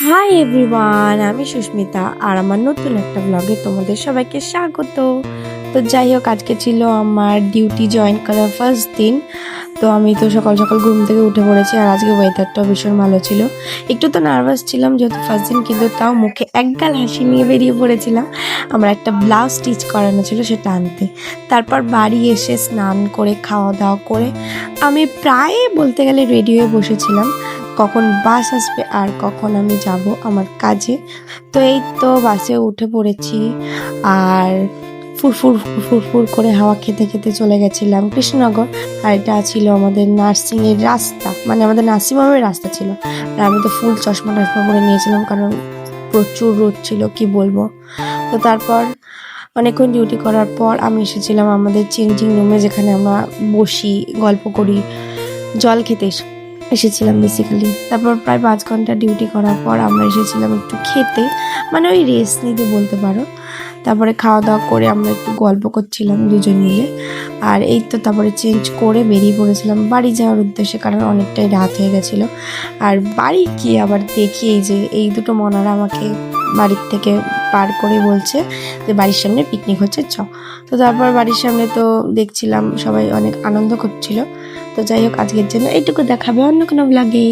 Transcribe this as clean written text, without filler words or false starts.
Hi everyone, আমি সুস্মিতা আর আমার নতুন একটা ব্লগে তোমাদের সবাইকে স্বাগত। তো যাই হোক, আজকে ছিল আমার ডিউটি জয়েন করার ফার্স্ট দিন। তো আমি তো সকাল সকাল ঘুম থেকে উঠে পড়েছি, আর আজকে ওয়েদারটাও ভীষণ ভালো ছিল। একটু তো নার্ভাস ছিলাম যেহেতু ফার্স্ট দিন, কিন্তু তাও মুখে একগাল হাসি নিয়ে বেরিয়ে পড়েছিলাম। আমার একটা ব্লাউজ স্টিচ করানো ছিল, সেটা আনতে। তারপর বাড়ি এসে স্নান করে খাওয়া দাওয়া করে আমি প্রায় বলতে গেলে রেডি হয়ে বসেছিলাম কখন বাস আসবে আর কখন আমি যাব আমার কাজে। তো এই তো বাসে উঠে পড়েছি, আর ফুরফুর ফুরফুর করে হাওয়া খেতে খেতে চলে গেছিলাম কৃষ্ণনগর। আর এটা ছিল আমাদের নার্সিংয়ের রাস্তা, মানে আমাদের নার্সিংহোমের রাস্তা ছিল। আর আমি তো ফুল চশমা টশমা পরে নিয়েছিলাম, কারণ প্রচুর রোদ ছিল, কি বলবো। তো তারপর অনেকক্ষণ ডিউটি করার পর আমি এসেছিলাম আমাদের চেঞ্জিং রুমে, যেখানে আমরা বসি, গল্প করি, জল খেতে এসেছিলাম বেসিক্যালি। তারপর প্রায় 5 ঘন্টা ডিউটি করার পর আমরা এসেছিলাম একটু খেতে, মানে ওই রেস্ট নিতে বলতে পারো। তারপরে খাওয়া দাওয়া করে আমরা একটু গল্প করছিলাম দুজন মিলে। আর এই তো তারপরে চেঞ্জ করে বেরিয়ে পড়েছিলাম বাড়ি যাওয়ার উদ্দেশ্যে, কারণ অনেকটাই রাত হয়ে গেছিলো। আর বাড়ি গিয়ে আবার দেখি এই যে এই দুটো মনারা আমাকে বাড়ির থেকে পার করে বলছে যে বাড়ির সামনে পিকনিক হচ্ছে, চ। তো তারপর বাড়ির সামনে তো দেখছিলাম সবাই অনেক আনন্দ করছিল। তো যাই হোক, আজকের জন্য এইটুকু, দেখাবে অন্য কোনো ব্লগে।